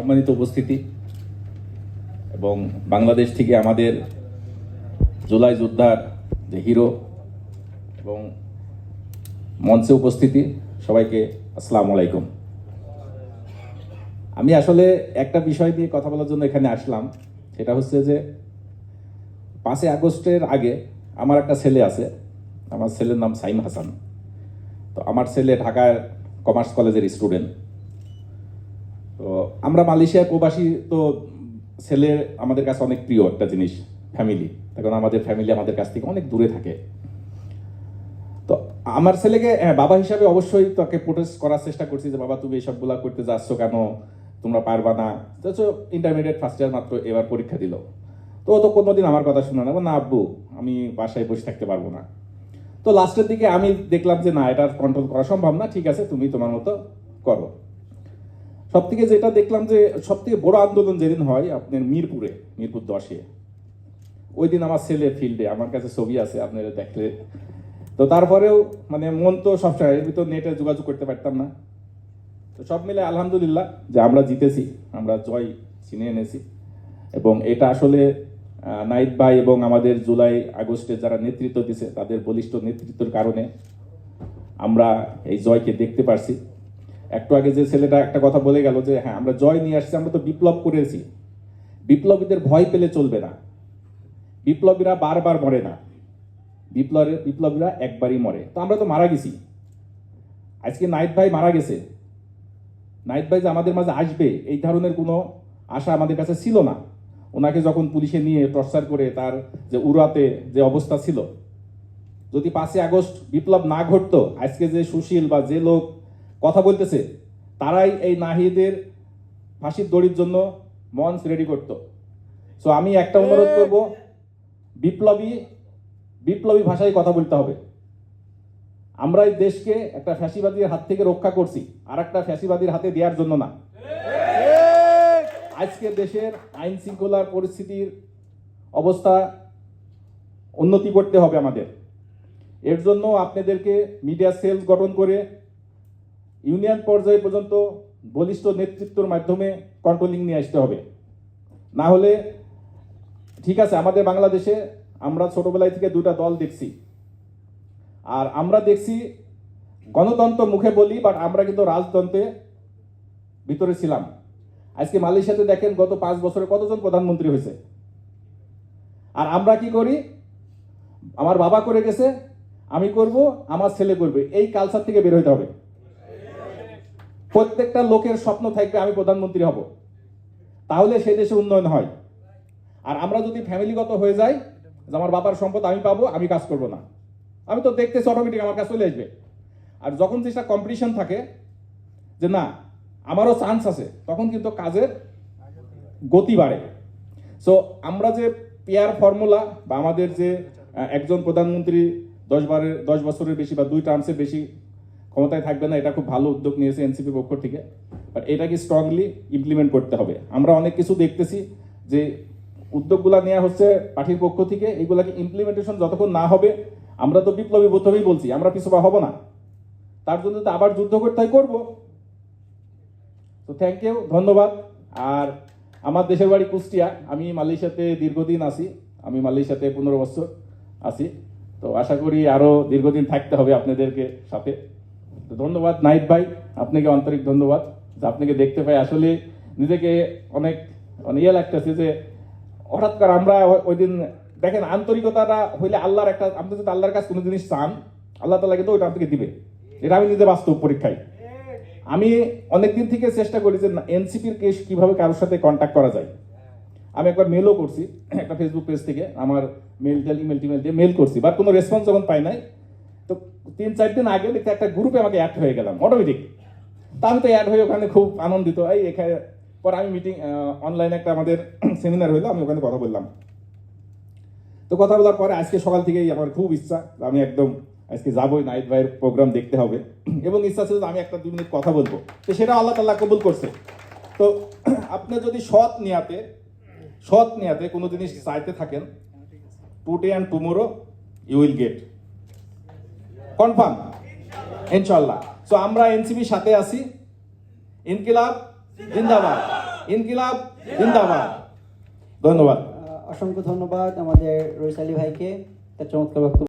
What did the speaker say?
সম্মানিত উপস্থিতি এবং বাংলাদেশ থেকে আমাদের জুলাই যোদ্ধার যে হিরো এবং মঞ্চে উপস্থিতি সবাইকে আসসালামু আলাইকুম। আমি আসলে একটা বিষয় নিয়ে কথা বলার জন্য এখানে আসলাম, সেটা হচ্ছে যে 5 আগস্টের আগে আমার একটা ছেলে আছে, আমার ছেলের নাম সাইম হাসান। তো আমার ছেলে ঢাকার কমার্স কলেজের স্টুডেন্ট। তো আমরা মালয়েশিয়ার প্রবাসী, তো ছেলে আমাদের কাছে অনেক প্রিয় একটা জিনিস, ফ্যামিলি। কারণ আমাদের ফ্যামিলি আমাদের কাছ থেকে অনেক দূরে থাকে। তো আমার ছেলেকে বাবা হিসাবে অবশ্যই তাকে প্রোটেস্ট করার চেষ্টা করছি যে বাবা তুমি এইসবগুলা করতে যাচ্ছ কেন, তোমরা পারবা না। তো ইন্টারমিডিয়েট ফার্স্ট ইয়ার মাত্র এবার পরীক্ষা দিল। তো ও তো কোনোদিন আমার কথা শুনে না, না আব্বু আমি বাসায় বসে থাকতে পারবো না। তো লাস্টের দিকে আমি দেখলাম যে না, এটা কন্ট্রোল করা সম্ভব না, ঠিক আছে তুমি তোমার মতো করো। সব থেকে যেটা দেখলাম যে সব থেকে বড় আন্দোলন যেদিন হয় আপনার মিরপুর 10-এ, ওই দিন আমার ছেলে ফিল্ডে, আমার কাছে ছবি আছে আপনারা দেখলে। তো তারপরেও মানে মন তো সবসময়, এর ভিতর নেটে যোগাযোগ করতে পারতাম না। তো সব মিলে আলহামদুলিল্লাহ যে আমরা জিতেছি, আমরা জয় ছিনিয়ে এনেছি। এবং এটা আসলে নাইট ভাই এবং আমাদের জুলাই আগস্টে যারা নেতৃত্ব দিছে তাদের বলিষ্ঠ নেতৃত্বের কারণে আমরা এই জয়কে দেখতে পারছি। একটু আগে যে ছেলেটা একটা কথা বলে গেল যে হ্যাঁ আমরা জয় নিয়ে আসছি, আমরা তো বিপ্লব করেছি। বিপ্লবীদের ভয় পেলে চলবে না, বিপ্লবীরা বারবার মরে না, বিপ্লবীরা একবারই মরে। তো আমরা তো মারা গেছি। আজকে নাইট ভাই মারা গেছে, নাইট ভাই যে আমাদের মাঝে আসবে এই ধরনের কোনো আশা আমাদের কাছে ছিল না। ওনাকে যখন পুলিশে নিয়ে টর্চার করে তার যে উড়াতে যে অবস্থা ছিল, যদি 5 আগস্ট বিপ্লব না ঘটতো আজকে যে সুশীল বা যে লোক কথা বলতেছে তারাই এই নাহিদের ফাঁসির দড়ির জন্য মঞ্চ রেডি করতো। সো আমি একটা অনুরোধ করব, বিপ্লবী ভাষায় কথা বলতে হবে। আমরা এই দেশকে একটা ফ্যাসিবাদীর হাত থেকে রক্ষা করছি, আর একটা ফ্যাসিবাদীর হাতে দেওয়ার জন্য না। আজকে দেশের আইন শৃঙ্খলার পরিস্থিতির অবস্থা উন্নতি করতে হবে আমাদের। এর জন্য আপনাদেরকে মিডিয়া সেল গঠন করে ইউনিয়ন পর্যায়ে পর্যন্ত বলিষ্ঠ নেতৃত্বের মাধ্যমে কন্ট্রোলিং নিয়ে আসতে হবে। না হলে ঠিক আছে, আমাদের বাংলাদেশে আমরা ছোটবেলায় থেকে দুটা দল দেখছি, আর আমরা দেখছি গণতন্ত্র মুখে বলি, বাট আমরা কিন্তু রাজতন্ত্রে ভিতরে ছিলাম। আজকে মালয়েশিয়াতে দেখেন গত 5 বছরে কতজন প্রধানমন্ত্রী হয়েছে, আর আমরা কি করি, আমার বাবা করে গেছে আমি করব, আমার ছেলে করবে। এই কালচার থেকে বের হইতে হবে। প্রত্যেকটা লোকের স্বপ্ন থাকবে আমি প্রধানমন্ত্রী হব, তাহলে সেই দেশে উন্নয়ন হয়। আর আমরা যদি ফ্যামিলিগত হয়ে যাই যে আমার বাবার সম্পদ আমি পাবো, আমি কাজ করব না, আমি তো দেখতেছি অটোমেটিক আমার কাছে চলে আসবে। আর যখন যেটা কম্পিটিশন থাকে যে না আমারও চান্স আছে, তখন কিন্তু কাজের গতি বাড়ে। সো আমরা যে পেয়ার ফর্মুলা বা আমাদের যে একজন প্রধানমন্ত্রী 10 বছরের বেশি বা 2 টার্মসের বেশি ক্ষমতায় থাকবে না, এটা খুব ভালো উদ্যোগ নিয়েছে এনসিপি পক্ষ থেকে। বাট এটাকে স্ট্রংলি ইমপ্লিমেন্ট করতে হবে। আমরা অনেক কিছু দেখতেছি যে উদ্যোগগুলো নেওয়া হচ্ছে পার্টির পক্ষ থেকে, এইগুলাকে ইমপ্লিমেন্টেশন যতক্ষণ না হবে, আমরা তো বিপ্লবী প্রথমেই বলছি আমরা পিছপা হব না। তার জন্য তো আবার যুদ্ধ করতে হয়, করবো। তো থ্যাংক ইউ, ধন্যবাদ। আর আমার দেশের বাড়ি কুষ্টিয়া, আমি মালয়েশিয়াতে দীর্ঘদিন আছি, আমি মালয়েশিয়াতে 15 বছর আছি। তো আশা করি আরো দীর্ঘদিন থাকতে হবে আপনাদেরকে সাথে। তো ধন্যবাদ নাইট ভাই, আপনাকে আন্তরিক ধন্যবাদ যে আপনাকে দেখতে পাই আসলে নিজেকে অনেক ইয়ে লাগতেছে যে হঠাৎ করে আমরা ওই দিন দেখেন আন্তরিকতাটা হইলে আল্লাহর একটা, আপনি যদি আল্লাহর কাছে কোনো জিনিস চান আল্লাহ তাআলা কিন্তু ওইটা আপনাকে দিবে। এটা আমি নিজে বাস্তব পরীক্ষায়। আমি অনেকদিন থেকে চেষ্টা করি যে এনসিপির কেস কিভাবে কারোর সাথে কন্ট্যাক্ট করা যায়। আমি একবার মেলও করছি একটা ফেসবুক পেজ থেকে, আমার ইমেল দিয়ে মেল করছি, বাট কোনো রেসপন্স যখন পাই নাই, তো 3-4 দিন আগে দেখতে একটা গ্রুপে আমাকে অ্যাড হয়ে গেলাম অটোমেটিক। তা আমি তো অ্যাড হয়ে ওখানে খুব আনন্দিত। এই এখানে পরে আমি মিটিং অনলাইনে একটা আমাদের সেমিনার হইলো, আমি ওখানে কথা বললাম। তো কথা বলার পরে আজকে সকাল থেকেই আমার খুব ইচ্ছা, আমি একদম আজকে যাবোই, নাইট ভাইয়ের প্রোগ্রাম দেখতে হবে, এবং ইচ্ছা ছিল আমি 1-2 মিনিট কথা বলবো। তো সেটা আল্লাহ তাআলা কবুল করছে। তো আপনি যদি সৎ নিয়াতে কোনো জিনিস চাইতে থাকেন, today and tomorrow you will get, confirm ইনশাআল্লাহ। সো আমরা এনসিপির সাথে আছি। ইনকিলাব জিন্দাবাদ। ইনকিলাব জিন্দাবাদ। ধন্যবাদ। অসংখ্য ধন্যবাদ আমাদের রইস আলী ভাইকে, তার চমৎকার বক্তব্য।